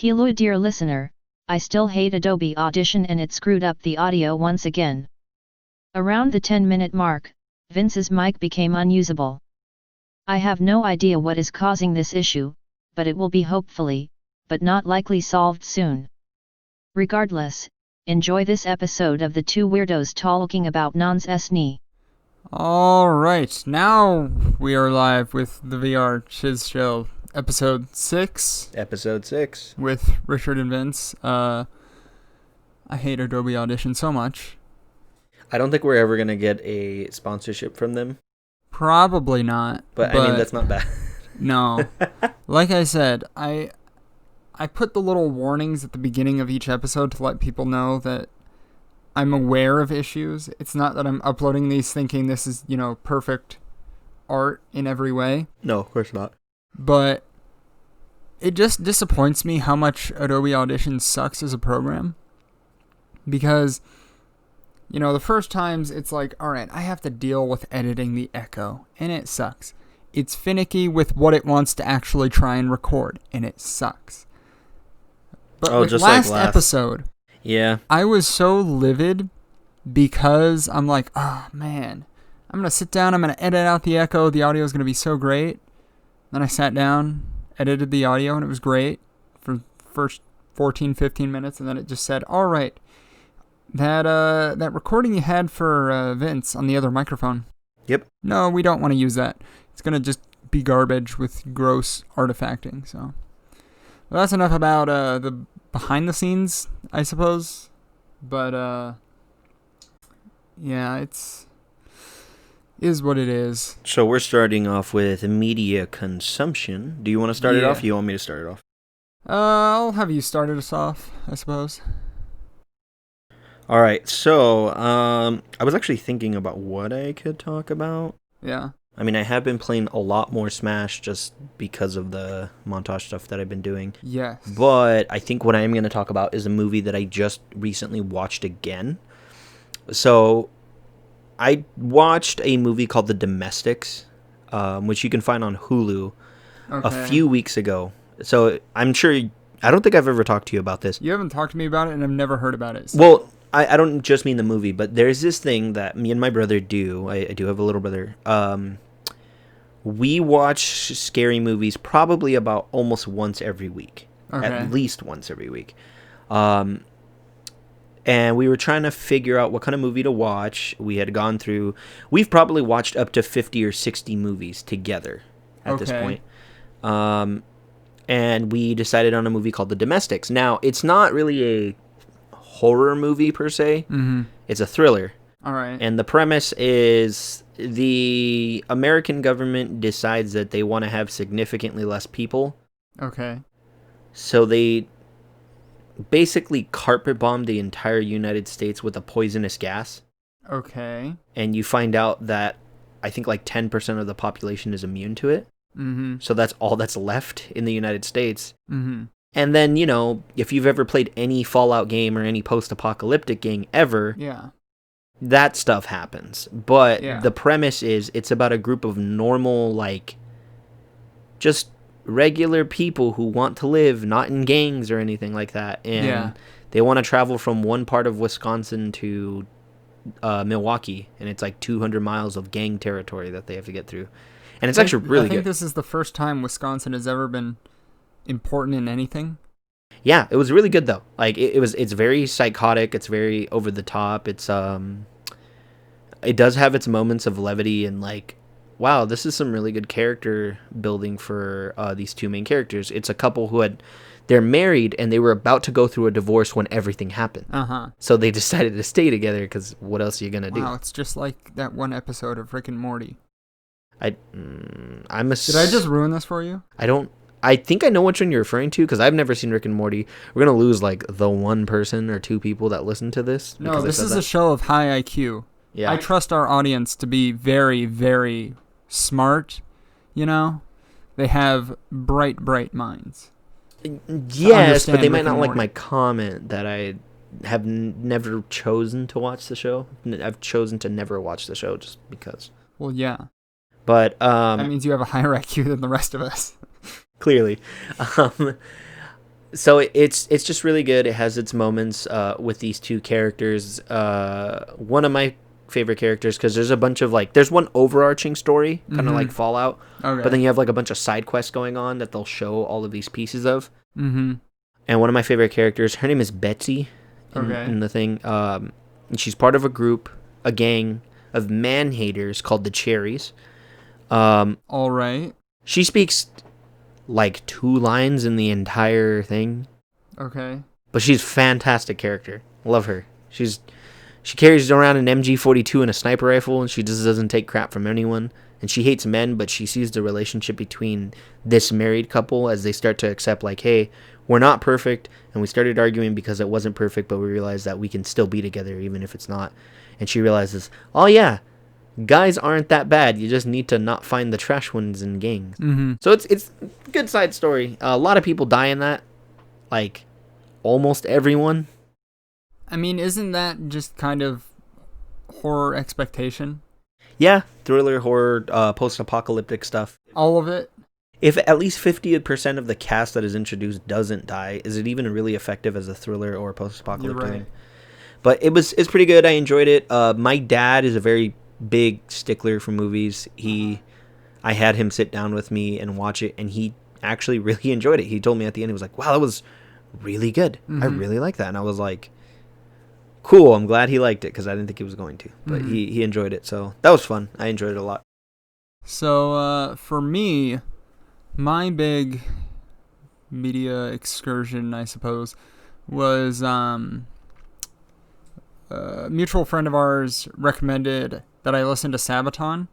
Hello dear listener, I still hate Adobe Audition and it screwed up the audio once again. Around the 10-minute mark, Vince's mic became unusable. I have no idea what is causing this issue, but it will be hopefully, but not likely solved soon. Regardless, enjoy this episode of the two weirdos talking about nons-esni. Alright, now we are live with the VR Shiz Show, episode 6. Episode 6. With Richard and Vince. I hate Adobe Audition so much. I don't think we're ever going to get a sponsorship from them. Probably not. But I mean, that's not bad. No. Like I said, I put the little warnings at the beginning of each episode to let people know that I'm aware of issues. It's not that I'm uploading these thinking this is, perfect art in every way. No, of course not. But it just disappoints me how much Adobe Audition sucks as a program. Because, the first times it's like, alright, I have to deal with editing the echo, and it sucks. It's finicky with what it wants to actually try and record, and it sucks. But with just last like episode, yeah, I was so livid because I'm like, oh man, I'm going to sit down, I'm going to edit out the echo, the audio is going to be so great. Then I sat down, edited the audio, and it was great for the first 14, 15 minutes, and then it just said, all right, that recording you had for Vince on the other microphone. Yep. No, we don't want to use that. It's going to just be garbage with gross artifacting. So, well, that's enough about the behind the scenes, I suppose. But, yeah, is what it is. So we're starting off with media consumption. Do you want to start it off? Or do you want me to start it off? I'll have you started us off, I suppose. All right. So I was actually thinking about what I could talk about. Yeah. I mean, I have been playing a lot more Smash just because of the montage stuff that I've been doing. Yes. But I think what I am going to talk about is a movie that I just recently watched again. So I watched a movie called The Domestics, which you can find on Hulu a few weeks ago. So I don't think I've ever talked to you about this. You haven't talked to me about it, and I've never heard about it. So. Well, I don't just mean the movie, but there's this thing that me and my brother do. I do have a little brother. We watch scary movies probably about almost once every week. Okay. At least once every week. And we were trying to figure out what kind of movie to watch. We've probably watched up to 50 or 60 movies together at this point. And we decided on a movie called The Domestics. Now, it's not really a horror movie per se. Mm-hmm. It's a thriller. All right. And the premise is the American government decides that they want to have significantly less people. Okay. So they basically carpet bomb the entire United States with a poisonous gas. Okay. And you find out that I think like 10% of the population is immune to it. Mm-hmm. So that's all that's left in the United States. Mm-hmm. And then, if you've ever played any Fallout game or any post-apocalyptic game ever, that stuff happens. But the premise is it's about a group of normal, just regular people who want to live, not in gangs or anything like that. And they want to travel from one part of Wisconsin to Milwaukee. And it's like 200 miles of gang territory that they have to get through. And it's actually really good. I think this is the first time Wisconsin has ever been important in anything. Yeah, it was really good though. It's very psychotic, it's very over the top. It does have its moments of levity and wow, this is some really good character building for these two main characters. It's a couple they're married and they were about to go through a divorce when everything happened. Uh-huh. So they decided to stay together because what else are you going to do? Wow, it's just like that one episode of Rick and Morty. Did I just ruin this for you? I think I know which one you're referring to because I've never seen Rick and Morty. We're going to lose the one person or two people that listen to this. No, this is a show of high IQ. Yeah. I trust our audience to be very, very smart, They have bright, bright minds. Yes, but they might not like my comment that I have never chosen to watch the show. I've chosen to never watch the show just because. Well, yeah. But that means you have a higher IQ than the rest of us. Clearly. So it's just really good. It has its moments with these two characters. One of my favorite characters, because there's a bunch of like, there's one overarching story, kind of like Fallout, but then you have like a bunch of side quests going on that they'll show all of these pieces of. And one of my favorite characters, her name is Betsy in the thing. And she's part of a gang of man-haters called the Cherries. All right. She speaks like 2 lines in the entire thing. Okay. But she's a fantastic character. Love her. She carries around an MG42 and a sniper rifle, and she just doesn't take crap from anyone. And she hates men, but she sees the relationship between this married couple as they start to accept, like, hey, we're not perfect, and we started arguing because it wasn't perfect, but we realized that we can still be together even if it's not. And she realizes, oh yeah, guys aren't that bad. You just need to not find the trash ones in gangs. So it's a good side story. A lot of people die in that. Like, almost everyone. I mean, isn't that just kind of horror expectation? Yeah, thriller, horror, post-apocalyptic stuff. All of it? If at least 50% of the cast that is introduced doesn't die, is it even really effective as a thriller or post-apocalyptic thing? But it's pretty good. I enjoyed it. My dad is a very big stickler for movies. I had him sit down with me and watch it, and he actually really enjoyed it. He told me at the end, he was like, wow, that was really good. I really like that. And I was like, cool, I'm glad he liked it, because I didn't think he was going to. But he enjoyed it, so that was fun. I enjoyed it a lot. So, for me, my big media excursion, I suppose, was a mutual friend of ours recommended that I listen to Sabbaton.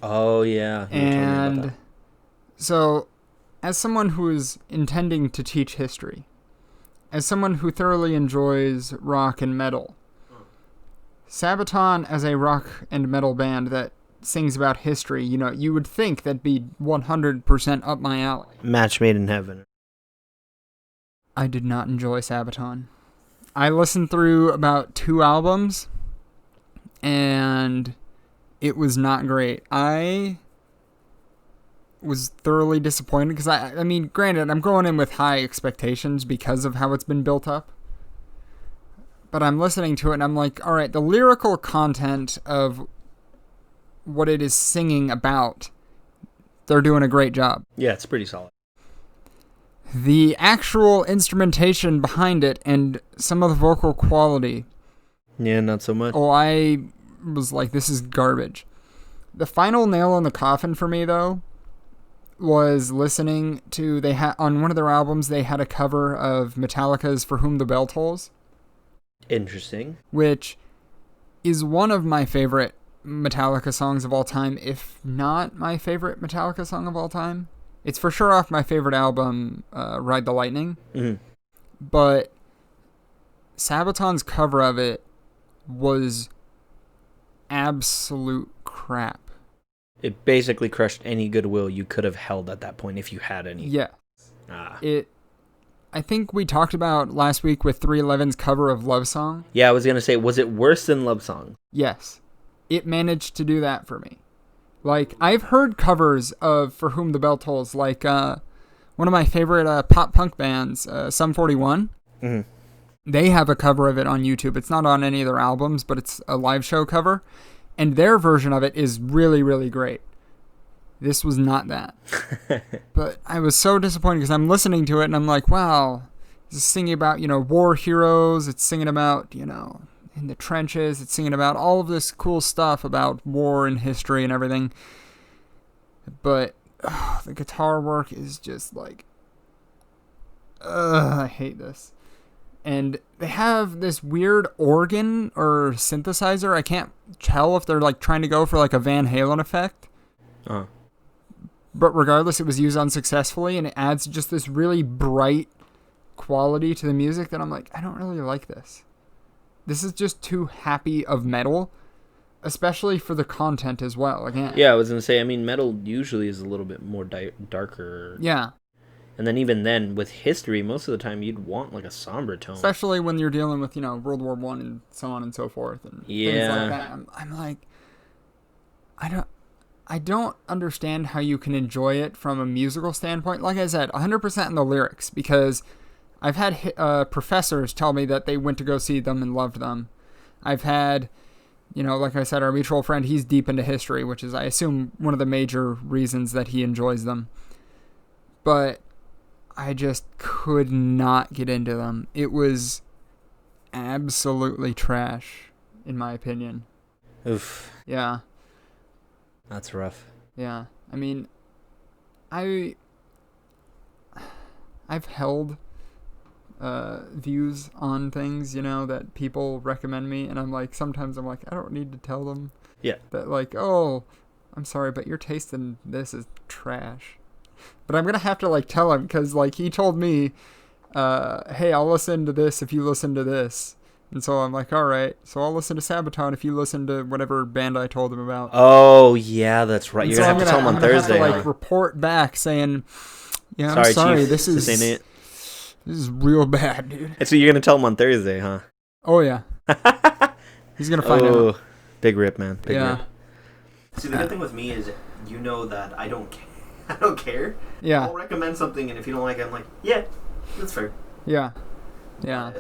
Oh, yeah. And so, as someone who is intending to teach history, as someone who thoroughly enjoys rock and metal, Sabbaton as a rock and metal band that sings about history, you know, you would think that'd be 100% up my alley. Match made in heaven. I did not enjoy Sabbaton. I listened through about 2 albums, and it was not great. I was thoroughly disappointed because, I mean, granted, I'm going in with high expectations because of how it's been built up. But I'm listening to it, and I'm like, all right, the lyrical content of what it is singing about, they're doing a great job. Yeah, it's pretty solid. The actual instrumentation behind it and some of the vocal quality. Yeah, not so much. Oh, I was like, this is garbage. The final nail in the coffin for me, though, was listening to, on one of their albums, they had a cover of Metallica's For Whom the Bell Tolls. Interesting. Which is one of my favorite Metallica songs of all time, if not my favorite Metallica song of all time. It's for sure off my favorite album, Ride the Lightning. But Sabaton's cover of it was absolute crap. It basically crushed any goodwill you could have held at that point if you had any. Yeah. I think we talked about last week with 311's cover of Love Song. Yeah, I was going to say, was it worse than Love Song? Yes. It managed to do that for me. Like, I've heard covers of For Whom the Bell Tolls, like one of my favorite pop-punk bands, Sum 41. They have a cover of it on YouTube. It's not on any of their albums, but it's a live show cover. And their version of it is really, really great. This was not that. But I was so disappointed because I'm listening to it and I'm like, wow, it's singing about, war heroes. It's singing about, in the trenches. It's singing about all of this cool stuff about war and history and everything. But the guitar work is just like, I hate this. And they have this weird organ or synthesizer. I can't tell if they're like trying to go for like a Van Halen effect. But regardless, it was used unsuccessfully, and it adds just this really bright quality to the music that I'm like, I don't really like this. This is just too happy of metal, especially for the content as well. Again. Yeah, I was going to say, I mean, metal usually is a little bit more darker. Yeah. And then even then, with history, most of the time you'd want like a somber tone. Especially when you're dealing with, World War I and so on and so forth. And things like that. I'm like, I don't understand how you can enjoy it from a musical standpoint. Like I said, 100% in the lyrics, because I've had professors tell me that they went to go see them and loved them. I've had, like I said, our mutual friend, he's deep into history, which is, I assume, one of the major reasons that he enjoys them. But I just could not get into them. It was absolutely trash, in my opinion. Oof. Yeah. That's rough. Yeah. I mean, I've held views on things, that people recommend me, and sometimes I'm like, I don't need to tell them. Yeah. That oh, I'm sorry, but your taste in this is trash. But I'm gonna have to tell him, because he told me, hey, I'll listen to this if you listen to this. And so I'm like, all right, so I'll listen to Sabbaton if you listen to whatever band I told him about. Oh, yeah, that's right. You're going to have to tell him on Thursday. I'm going to report back saying, yeah, sorry, I'm sorry, Chief, this ain't it. This is real bad, dude. And so you're going to tell him on Thursday, huh? Oh, yeah. He's going to find out. Big rip, man. Big yeah. rip. See, the good thing with me is, that I don't care. I don't care. Yeah. I'll recommend something, and if you don't like it, I'm like, yeah, that's fair. Yeah. Yeah.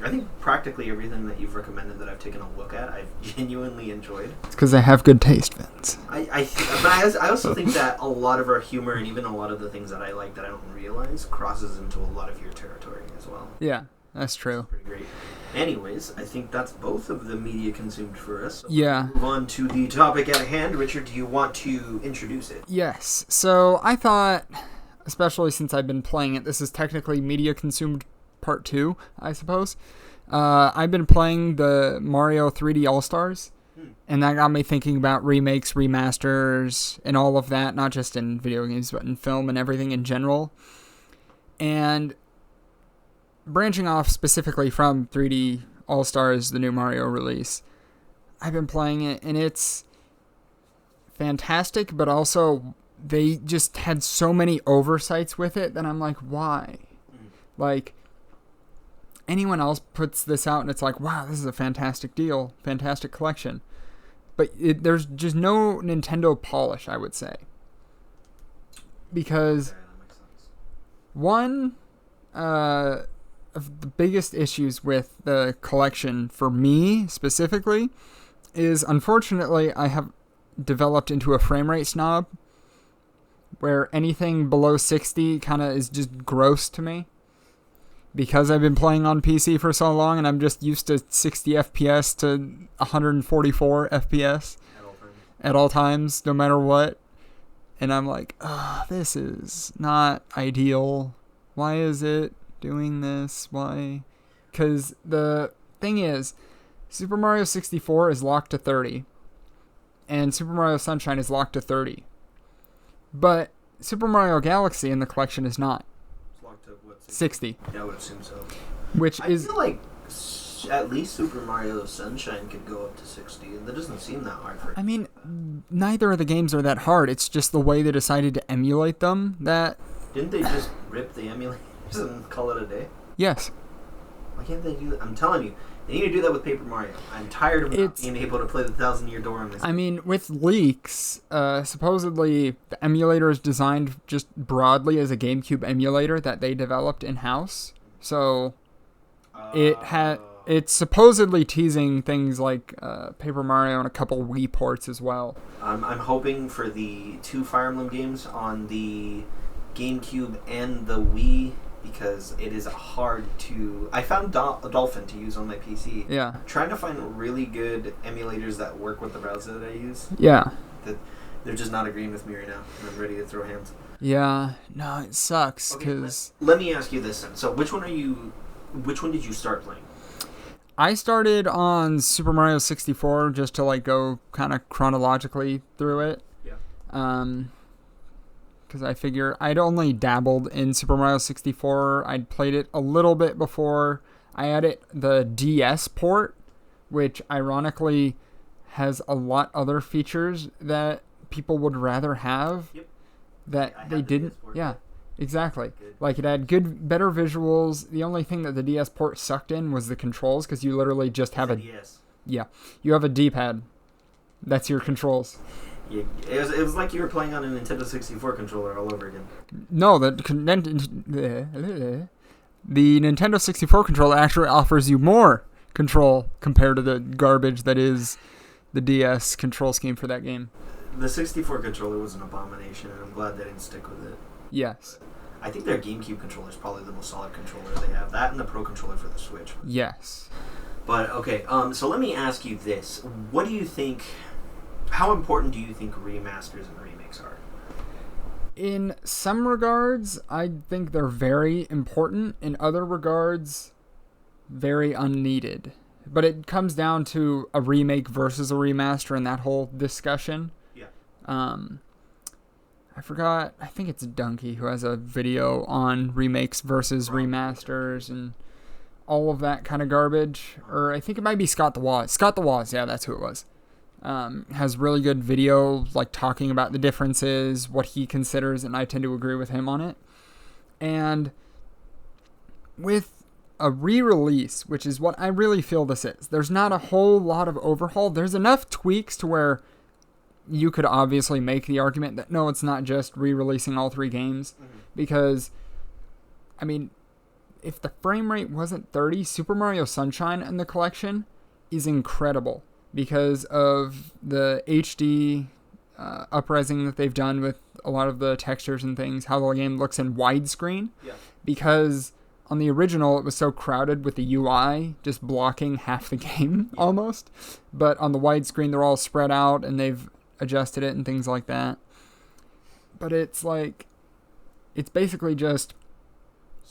I think practically everything that you've recommended that I've taken a look at, I've genuinely enjoyed. It's because I have good taste, Vince. But I also think that a lot of our humor and even a lot of the things that I like that I don't realize crosses into a lot of your territory as well. Yeah, that's true. Pretty great. Anyways, I think that's both of the media consumed for us. So yeah. Move on to the topic at hand. Richard, do you want to introduce it? Yes. So I thought, especially since I've been playing it, this is technically media consumed part 2, I suppose. I've been playing the Mario 3D All-Stars, and that got me thinking about remakes, remasters, and all of that, not just in video games, but in film and everything in general. And branching off specifically from 3D All-Stars, the new Mario release, I've been playing it, and it's fantastic, but also they just had so many oversights with it that I'm like, why? Anyone else puts this out and it's like, wow, this is a fantastic deal, fantastic collection. But there's just no Nintendo polish, I would say. Because one of the biggest issues with the collection for me specifically is, unfortunately, I have developed into a frame rate snob where anything below 60 kind of is just gross to me. Because I've been playing on PC for so long and I'm just used to 60 FPS to 144 FPS at all times, no matter what. And I'm like, this is not ideal. Why is it doing this? Why? Because the thing is, Super Mario 64 is locked to 30. And Super Mario Sunshine is locked to 30. But Super Mario Galaxy in the collection is not. 60. Yeah, I would assume so. I feel like at least Super Mario Sunshine could go up to 60, and that doesn't seem that hard for it. I mean, neither of the games are that hard. It's just the way they decided to emulate them that... Didn't they just rip the emulators and call it a day? Yes. Why can't they do that? I'm telling you, they need to do that with Paper Mario. I'm tired of not being able to play the 1,000-Year Door on this. I mean, with leaks, supposedly the emulator is designed just broadly as a GameCube emulator that they developed in-house. So it's supposedly teasing things like Paper Mario and a couple Wii ports as well. I'm hoping for the 2 Fire Emblem games on the GameCube and the Wii, because it is hard to... I found Dolphin to use on my PC. Yeah. Trying to find really good emulators that work with the browser that I use. Yeah. They're just not agreeing with me right now. I'm ready to throw hands. Yeah. No, it sucks, because... Okay, let me ask you this then. So which one did you start playing? I started on Super Mario 64 just to go kind of chronologically through it. Yeah. Because I figure I'd only dabbled in Super Mario 64. I'd played it a little bit before. I added the DS port, which ironically has a lot other features that people would rather have. Yep. That they didn't. Yeah, exactly. Good. It had better visuals. The only thing that the DS port sucked in was the controls, because you literally just have a DS. Yeah, you have a D-pad. That's your controls. Yeah, it was like you were playing on a Nintendo 64 controller all over again. No, the Nintendo 64 controller actually offers you more control compared to the garbage that is the DS control scheme for that game. The 64 controller was an abomination, and I'm glad they didn't stick with it. Yes. I think their GameCube controller is probably the most solid controller they have. That and the Pro controller for the Switch. Yes. But, okay, so let me ask you this. What do you think... How important do you think remasters and remakes are? In some regards, I think they're very important. In other regards, very unneeded. But it comes down to a remake versus a remaster and that whole discussion. Yeah. I forgot, I think it's Donkey who has a video on remakes versus remasters and all of that kind of garbage. Or I think it might be Scott the Woz. Scott the Woz, yeah, that's who it was. Has really good video, like talking about the differences, what he considers, and I tend to agree with him on it. And with a re-release, which is what I really feel this is, there's not a whole lot of overhaul. There's enough tweaks to where you could obviously make the argument that no, it's not just re-releasing all 3 games, because, I mean, if the frame rate wasn't 30, Super Mario Sunshine in the collection is incredible because of the HD uprising that they've done with a lot of the textures and things, how the game looks in widescreen. Yeah. Because on the original, it was so crowded with the UI just blocking half the game almost. But on the widescreen, they're all spread out and they've adjusted it and things like that. But it's like, it's basically just,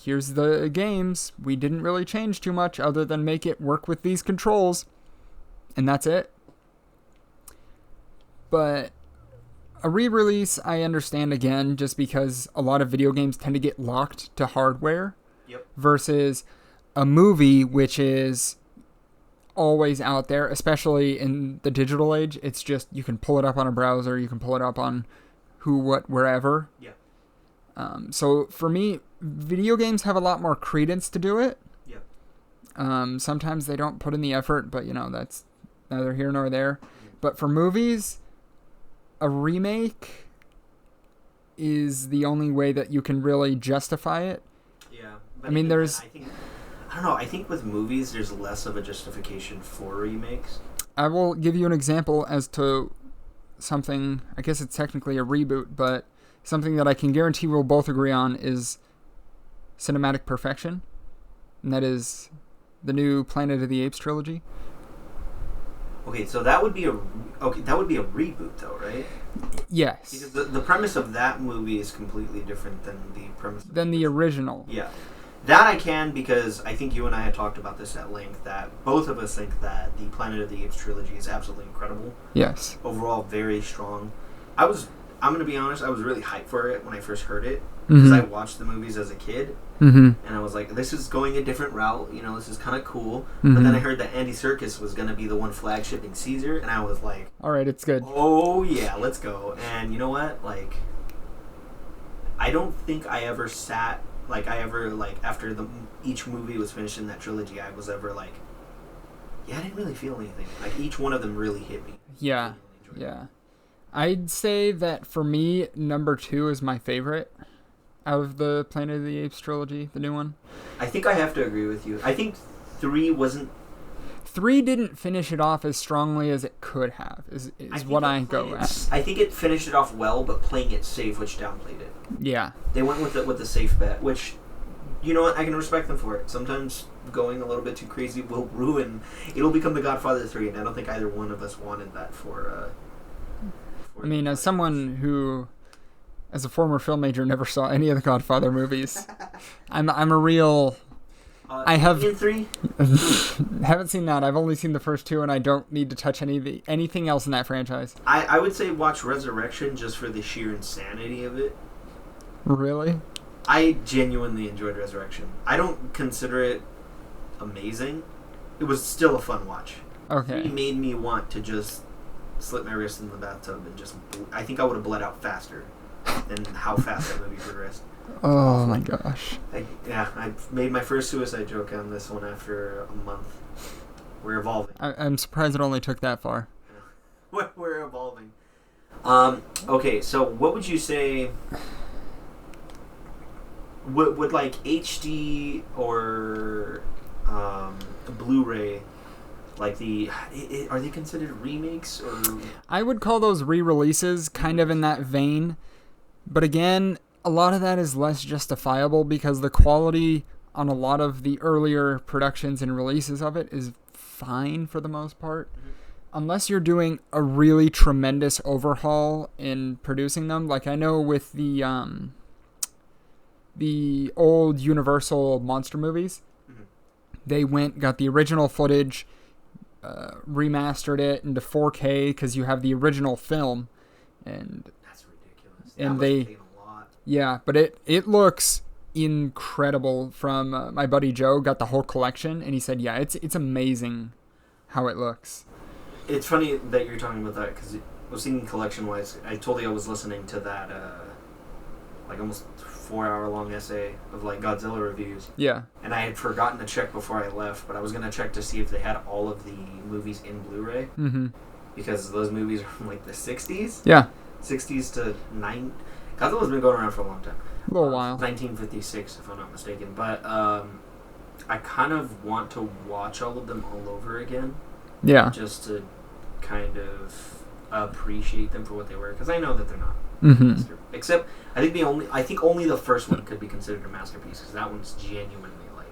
here's the games. We didn't really change too much other than make it work with these controls. And that's it. But a re-release, I understand again, just because a lot of video games tend to get locked to hardware. Yep. Versus a movie, which is always out there, especially in the digital age. It's just, you can pull it up on a browser, you can pull it up on who, what, wherever. Yeah. So for me, video games have a lot more credence to do it. Yeah. Sometimes they don't put in the effort, but that's neither here nor there. But for movies, a remake is the only way that you can really justify it. Yeah. I mean, there's... I don't know. I think with movies, there's less of a justification for remakes. I will give you an example as to something, I guess it's technically a reboot, but something that I can guarantee we'll both agree on is cinematic perfection. And that is the new Planet of the Apes trilogy. Okay, so that would be a reboot, though, right? Yes. Because the premise of that movie is completely different than the premise than the original. Yeah. That I can, because I think you and I had talked about this at length, that both of us think that the Planet of the Apes trilogy is absolutely incredible. Yes. Overall, very strong. I'm going to be honest, I was really hyped for it when I first heard it, because I watched the movies as a kid, and I was like, this is going a different route, this is kind of cool. But then I heard that Andy Serkis was going to be the one flagshipping Caesar, and I was like, alright, it's good. Oh, yeah, let's go. And you know what? I don't think I ever sat... after each movie was finished in that trilogy, I was ever I didn't really feel anything. Each one of them really hit me. Yeah, yeah. I'd say that for me, number 2 is my favorite out of the Planet of the Apes trilogy, the new one. I think I have to agree with you. I think 3 wasn't... 3 didn't finish it off as strongly as it could have, is what I go at. I think it finished it off well, but playing it safe, which downplayed it. Yeah. They went with the safe bet, which, you know what, I can respect them for it. Sometimes going a little bit too crazy will ruin... It'll become The Godfather 3, and I don't think either one of us wanted that for I mean, as someone who, as a former film major, never saw any of the Godfather movies, I'm a real... I have... In 3? haven't seen that. I've only seen the first 2, and I don't need to touch anything else in that franchise. I would say watch Resurrection just for the sheer insanity of it. Really? I genuinely enjoyed Resurrection. I don't consider it amazing. It was still a fun watch. Okay. It made me want to just slip my wrist in the bathtub and just... I think I would have bled out faster than how fast that movie progressed. Oh my gosh. I made my first suicide joke on this one after a month. We're evolving. I'm surprised it only took that far. We're evolving. Okay, so what would you say? Would like HD or Blu-ray, like are they considered remakes or? I would call those re-releases kind of in that vein, but again, a lot of that is less justifiable because the quality on a lot of the earlier productions and releases of it is fine for the most part. Mm-hmm. Unless you're doing a really tremendous overhaul in producing them, like I know with the old Universal monster movies, mm-hmm. they got the original footage, remastered it into 4K because you have the original film, and that's ridiculous. And that must a lot. Yeah, but it looks incredible. From my buddy Joe got the whole collection, and he said, yeah, it's amazing how it looks. It's funny that you're talking about that because I was thinking collection-wise. I told you I was listening to that like almost 4-hour-long essay of like Godzilla reviews. Yeah. And I had forgotten to check before I left, but I was gonna check to see if they had all of the movies in Blu-ray. Mm-hmm. Because those movies are from like the 60s. Yeah. 60s to 9. Godzilla's been going around for a long time. A little while. 1956, if I'm not mistaken. But I kind of want to watch all of them all over again. Yeah. Just to kind of appreciate them for what they were, because I know that they're not. Mm-hmm. Except I think only the first one could be considered a masterpiece, because that one's genuinely like,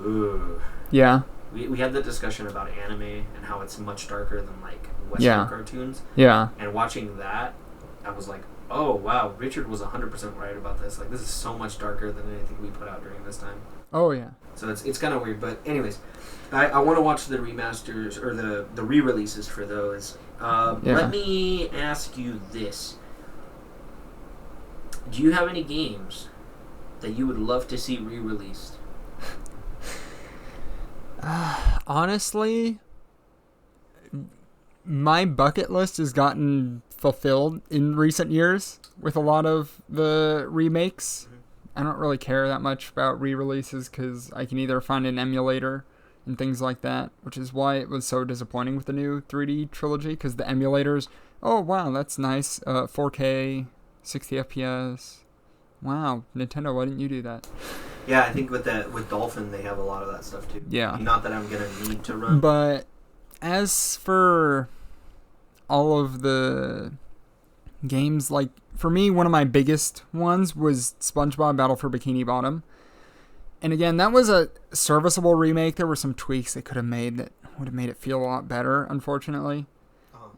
ooh. Yeah. We had the discussion about anime and how it's much darker than like Western cartoons. Yeah. And watching that, I was like, oh wow, Richard was 100% right about this. Like, this is so much darker than anything we put out during this time. Oh yeah. So it's kind of weird, but anyways, I want to watch the remasters or the re-releases for those. Let me ask you this: do you have any games that you would love to see re-released? Honestly, my bucket list has gotten fulfilled in recent years with a lot of the remakes. Mm-hmm. I don't really care that much about re-releases because I can either find an emulator and things like that, which is why it was so disappointing with the new 3D trilogy, because the emulators, oh wow, that's nice, 4K, 60 FPS. Wow, Nintendo, why didn't you do that? Yeah, I think with Dolphin, they have a lot of that stuff too. Yeah. Not that I'm going to need to run. But as for all of the games, like, for me, one of my biggest ones was SpongeBob Battle for Bikini Bottom. And again, that was a serviceable remake. There were some tweaks they could have made that would have made it feel a lot better, unfortunately.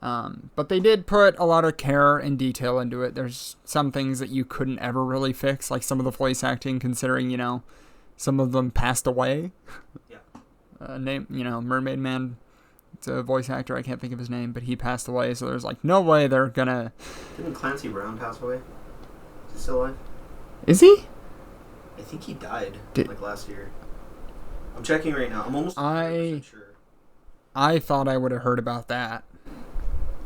But they did put a lot of care and detail into it. There's some things that you couldn't ever really fix, like some of the voice acting, considering, some of them passed away. Yeah. Mermaid Man, it's a voice actor, I can't think of his name, but he passed away, so there's like no way they're gonna... Didn't Clancy Brown pass away? Is he still alive? Is he? I think he died last year. I'm checking right now. I'm almost 100% sure. I thought I would have heard about that.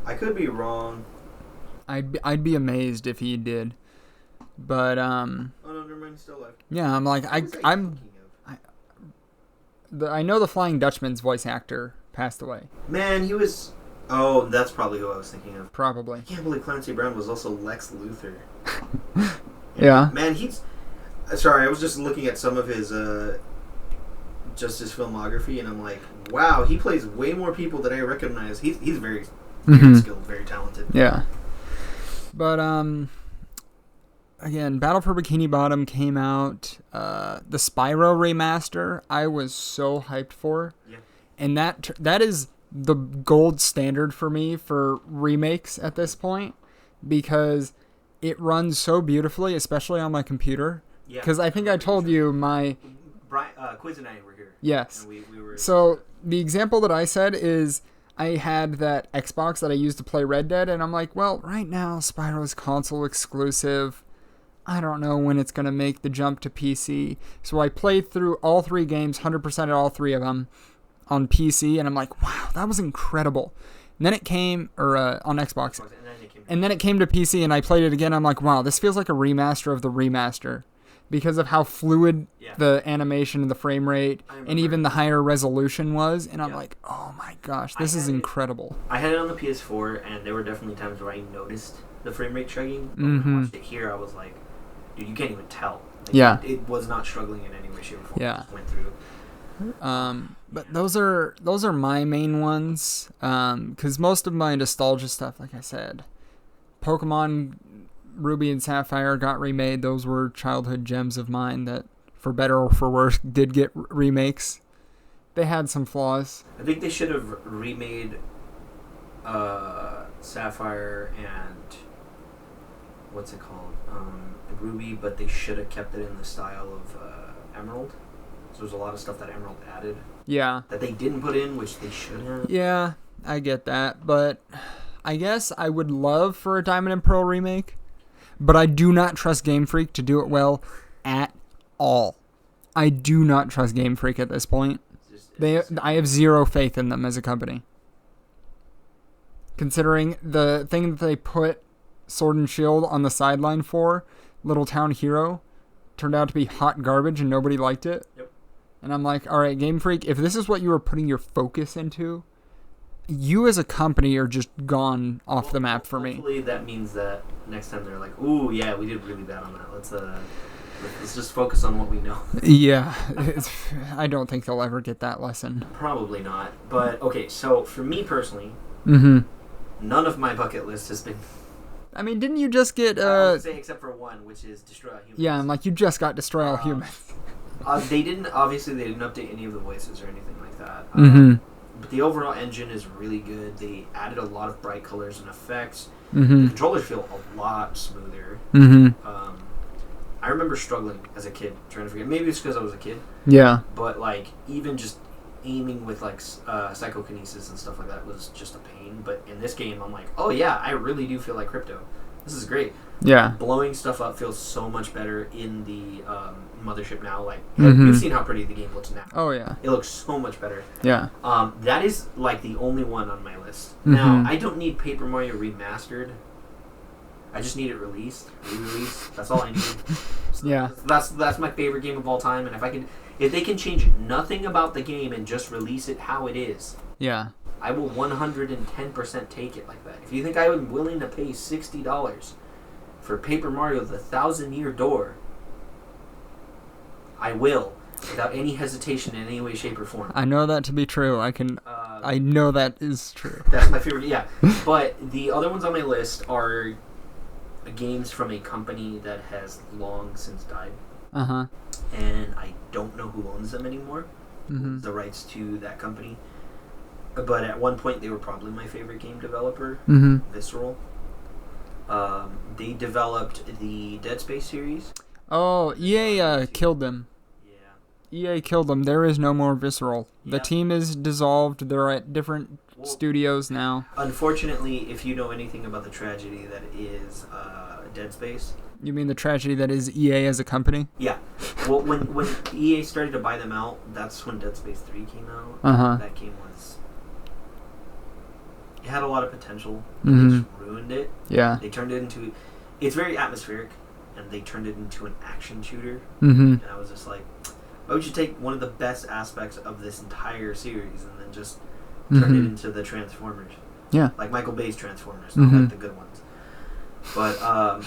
I could be wrong. I'd be amazed if he did. But oh no, never mind, he's still alive. Yeah, I'm like I know the Flying Dutchman's voice actor passed away. Man, he was... Oh, that's probably who I was thinking of. Probably. I can't believe Clancy Brown was also Lex Luthor. Yeah. Man, he's... Sorry, I was just looking at some of his just his filmography, and I'm like, wow, he plays way more people than I recognize. He's very skilled, very talented. Yeah. But again, Battle for Bikini Bottom came out. The Spyro remaster, I was so hyped for. Yeah. And that is the gold standard for me for remakes at this point, because it runs so beautifully, especially on my computer. Yeah. Because I think I told you my... Quiz and I were here. Yes. And we were... So the example that I said is I had that Xbox that I used to play Red Dead, and I'm like, well, right now Spyro's console exclusive. I don't know when it's going to make the jump to PC. So I played through all 3 games, 100% of all 3 of them on PC, and I'm like, wow, that was incredible. And then it came, on Xbox, and then it came to PC, and I played it again. I'm like, wow, this feels like a remaster of the remaster. because of how fluid the animation and the frame rate and even the higher resolution was. And I'm like, oh my gosh, this is incredible. I had it on the PS4, and there were definitely times where I noticed the frame rate chugging. But when I watched it here, I was like, dude, you can't even tell. Like, it was not struggling in any way, shape, or form. Yeah. It just went through. But those are my main ones. Because most of my nostalgia stuff, like I said, Pokemon Ruby and Sapphire got remade. Those were childhood gems of mine that, for better or for worse, did get remakes. They had some flaws. I think they should have remade Sapphire and what's it called? Ruby, but they should have kept it in the style of Emerald. So there's a lot of stuff that Emerald added. Yeah. That they didn't put in, which they should have. Yeah, I get that, but I guess I would love for a Diamond and Pearl remake, but I do not trust Game Freak to do it well at all. I do not trust Game Freak at this point. I have zero faith in them as a company. Considering the thing that they put Sword and Shield on the sideline for, Little Town Hero, turned out to be hot garbage and nobody liked it. Yep. And I'm like, all right, Game Freak, if this is what you were putting your focus into, you as a company are just gone off the map for me. Hopefully that means that next time they're like, ooh, yeah, we did really bad on that. Let's just focus on what we know. Yeah. I don't think they'll ever get that lesson. Probably not. But, okay, so for me personally, none of my bucket list has been... I mean, didn't you just get... I would say except for one, which is Destroy All Humans. Yeah, I'm like, you just got Destroy All Humans. They didn't update any of the voices or anything like that. But the overall engine is really good. They added a lot of bright colors and effects. The controllers feel a lot smoother. I remember struggling as a kid trying to figure. Maybe it's because I was a kid. Yeah. But like even just aiming with like psychokinesis and stuff like that was just a pain. But in this game, I'm like, oh yeah, I really do feel like Crypto. This is great. Yeah. Blowing stuff up feels so much better in the mothership now. Like you've seen how pretty the game looks now. Oh yeah. It looks so much better. Yeah. That is like the only one on my list. Now I don't need Paper Mario Remastered. I just need it re-released. That's all I need. So yeah. That's my favorite game of all time. And if they can change nothing about the game and just release it how it is, yeah, I will 110% take it like that. If you think I am willing to pay $60 for Paper Mario: The Thousand-Year Door, I will, without any hesitation in any way, shape, or form. I know that to be true. I know that is true. That's my favorite. Yeah, but the other ones on my list are games from a company that has long since died. And I don't know who owns them anymore. The rights to that company. But at one point, they were probably my favorite game developer, Visceral. They developed the Dead Space series. Oh, EA killed them. Yeah. EA killed them. There is no more Visceral. The team is dissolved. They're at different studios now. Unfortunately, if you know anything about the tragedy that is Dead Space... You mean the tragedy that is EA as a company? Yeah. Well, when EA started to buy them out, that's when Dead Space 3 came out. That game was... It had a lot of potential. They just ruined it. Yeah. They turned it into... It's very atmospheric, and they turned it into an action shooter. And I was just like, why would you take one of the best aspects of this entire series and then just turn it into the Transformers? Yeah. Like Michael Bay's Transformers, not like the good ones. But,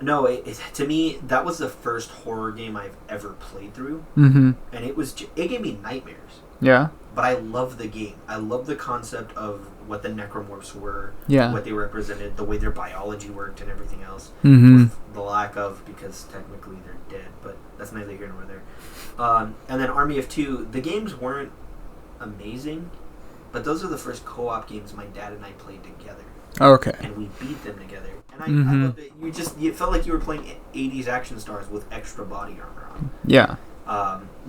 no, to me, that was the first horror game I've ever played through. And it gave me nightmares. Yeah. But I love the game. I love the concept of what the necromorphs were, yeah, what they represented, the way their biology worked, and everything else. With the lack of, because technically they're dead, but that's neither here nor there. And then Army of Two. The games weren't amazing, but those are the first co-op games my dad and I played together. Okay. And we beat them together. And I loved it. You felt like you were playing 80s action stars with extra body armor on. Yeah.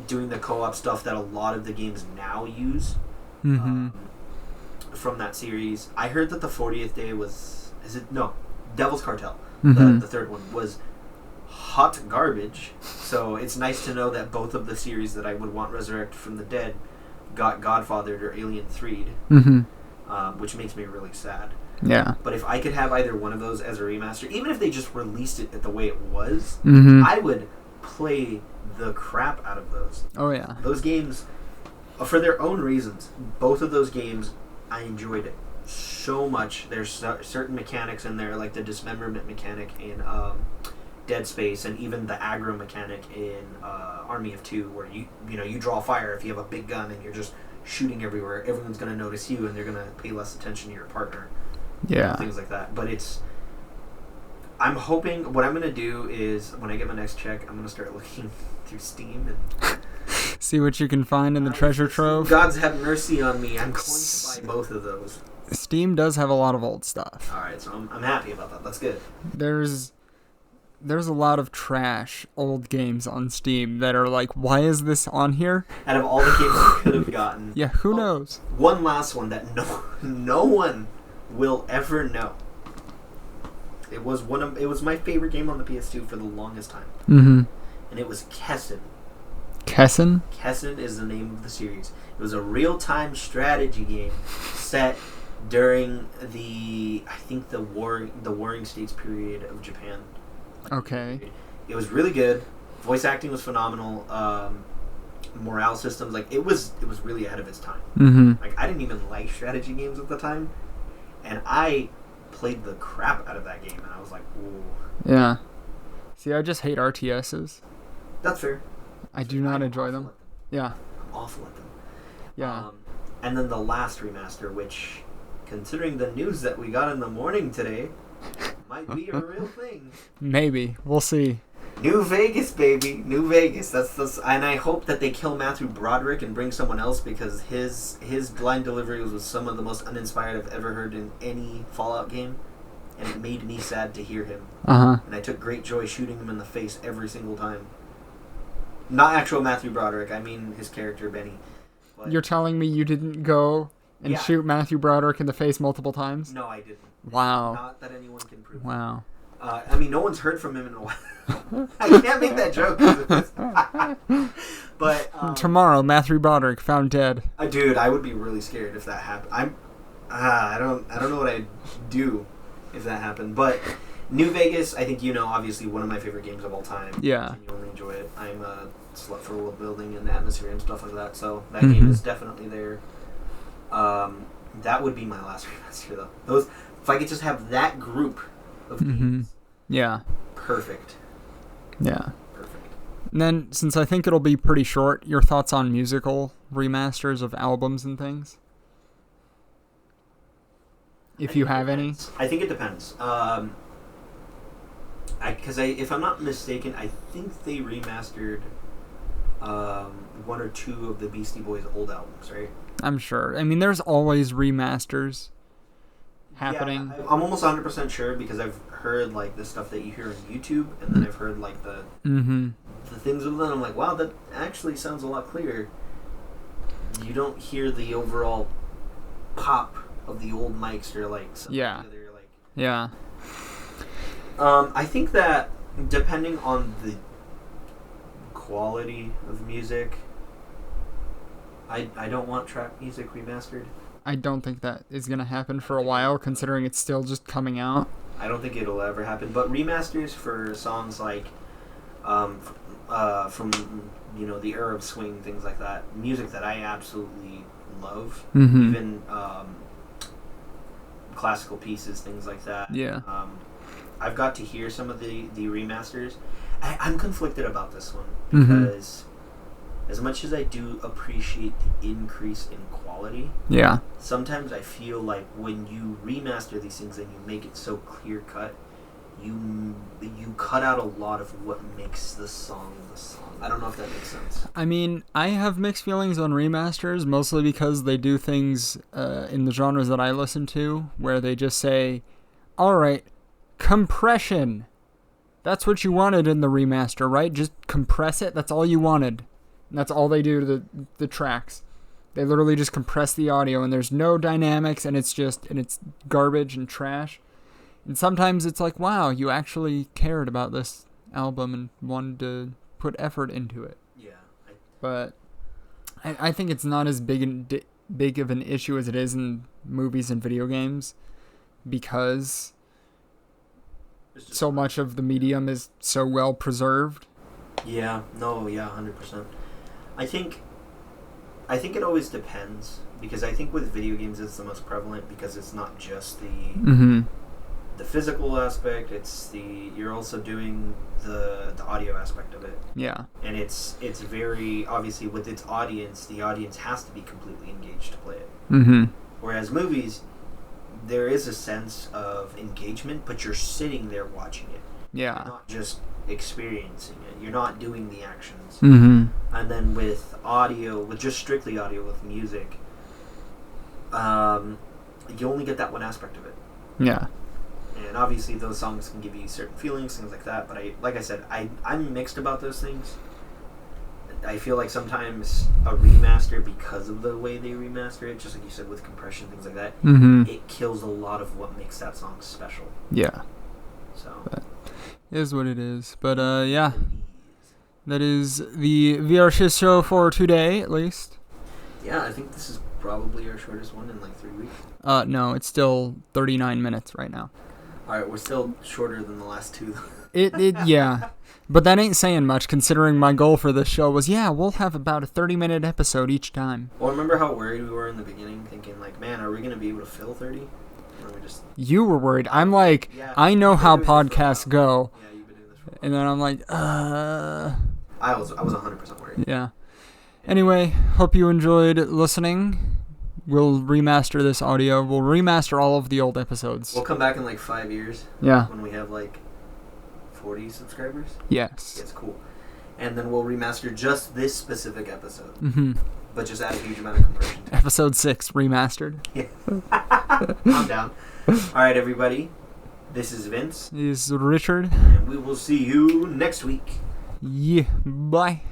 Doing the co-op stuff that a lot of the games now use. From that series. I heard that the 40th Day was... Devil's Cartel. The third one was hot garbage. So it's nice to know that both of the series that I would want resurrected from the dead got Godfathered or Alien 3'd. Which makes me really sad. Yeah. But if I could have either one of those as a remaster, even if they just released it the way it was, I would play the crap out of those. Oh yeah. Those games, for their own reasons, both of those games I enjoyed so much. There's certain mechanics in there, like the dismemberment mechanic in Dead Space, and even the aggro mechanic in Army of Two, where you draw fire if you have a big gun and you're just shooting everywhere. Everyone's going to notice you, and they're going to pay less attention to your partner. Yeah. Things like that. But I'm hoping, what I'm going to do is, when I get my next check, I'm going to start looking through Steam and see what you can find in the treasure trove. God's have mercy on me. I'm going to buy both of those. Steam does have a lot of old stuff. Alright, so I'm happy about that. That's good. There's a lot of trash old games on Steam that are like, why is this on here? Out of all the games you could have gotten. Yeah, who knows? One last one that no one will ever know. It was my favorite game on the PS2 for the longest time. Mm-hmm. And it was Kessen. Kessen? Kessen is the name of the series. It was a real-time strategy game set during the Warring States period of Japan. Okay. It was really good. Voice acting was phenomenal. Morale systems, like it was really ahead of its time. Mm-hmm. Like I didn't even like strategy games at the time, and I played the crap out of that game, and I was like, "Ooh." Yeah. See, I just hate RTSs. That's fair. I do not enjoy them. Yeah. I'm awful at them. Yeah. And then the last remaster, which, considering the news that we got in the morning today, might be a real thing. Maybe. We'll see. New Vegas, baby. New Vegas. That's and I hope that they kill Matthew Broderick and bring someone else, because his line delivery was some of the most uninspired I've ever heard in any Fallout game, and it made me sad to hear him. Uh-huh. And I took great joy shooting him in the face every single time. Not actual Matthew Broderick, I mean his character, Benny. But you're telling me you didn't go and shoot Matthew Broderick in the face multiple times? No, I didn't. Wow. Not that anyone can prove. Wow. I mean, no one's heard from him in a while. I can't make that joke. But tomorrow, Matthew Broderick found dead. Dude, I would be really scared if that happened. I don't know what I'd do if that happened. But New Vegas, I think obviously one of my favorite games of all time. Yeah. I genuinely enjoy it. I'm a slut for world building and atmosphere and stuff like that. So that game is definitely there. That would be my last remaster though. If I could just have that group of games. Yeah. Perfect. Yeah. Perfect. And then, since I think it'll be pretty short, your thoughts on musical remasters of albums and things? If you have any? I think it depends. Because if I'm not mistaken, I think they remastered one or two of the Beastie Boys' old albums, right? I'm sure. I mean, there's always remasters happening. Yeah, I'm almost 100% sure, because I've heard like the stuff that you hear on YouTube, and then I've heard like the things with them. I'm like, wow, that actually sounds a lot clearer. You don't hear the overall pop of the old mics or like something. Yeah. Together, like. Yeah. I think that depending on the quality of music, I don't want trap music remastered. I don't think that is going to happen for a while, considering it's still just coming out. I don't think it'll ever happen. But remasters for songs like from the era of swing, things like that, music that I absolutely love, even classical pieces, things like that. Yeah. I've got to hear some of the remasters. I'm conflicted about this one, because as much as I do appreciate the increase in quality, sometimes I feel like when you remaster these things and you make it so clear cut, you cut out a lot of what makes the song the song. I don't know if that makes sense. I mean, I have mixed feelings on remasters, mostly because they do things in the genres that I listen to, where they just say, alright, compression. That's what you wanted in the remaster, right? Just compress it. That's all you wanted. And that's all they do to the tracks. They literally just compress the audio, and there's no dynamics, and it's garbage and trash. And sometimes it's like, wow, you actually cared about this album and wanted to put effort into it. Yeah. But I think it's not as big of an issue as it is in movies and video games, because so much of the medium is so well preserved. Yeah. No. Yeah. 100%. I think it always depends, because I think with video games it's the most prevalent, because it's not just the physical aspect. It's you're also doing the audio aspect of it. Yeah. And it's very obviously with its audience. The audience has to be completely engaged to play it. Whereas movies, there is a sense of engagement, but you're sitting there watching it. Yeah. You're not just experiencing it. You're not doing the actions. Mm-hmm. And then with audio, with just strictly audio, with music, you only get that one aspect of it. Yeah. And obviously those songs can give you certain feelings, things like that. But like I said, I'm mixed about those things. I feel like sometimes a remaster, because of the way they remaster it, just like you said, with compression, things like that, it kills a lot of what makes that song special. Yeah. So. But it is what it is. But yeah. That is the VR Shiz show for today, at least. Yeah, I think this is probably our shortest one in like 3 weeks. No, it's still 39 minutes right now. Alright, we're still shorter than the last two. Yeah. But that ain't saying much, considering my goal for this show was, we'll have about a 30-minute episode each time. Well, remember how worried we were in the beginning, thinking like, man, are we going to be able to fill 30? Or we just... You were worried. I'm like, I know how podcasts go. Yeah, you've been doing this for a while. And then I'm like, I was 100% worried. Yeah. Anyway, hope you enjoyed listening. We'll remaster this audio. We'll remaster all of the old episodes. We'll come back in like 5 years. Yeah. When we have like 40 subscribers. Yes. It's cool. And then we'll remaster just this specific episode. Mm-hmm. But just add a huge amount of compression. Episode 6 remastered. Yeah. I'm down. Alright, everybody. This is Vince. This is Richard. And we will see you next week. Yeah. Bye.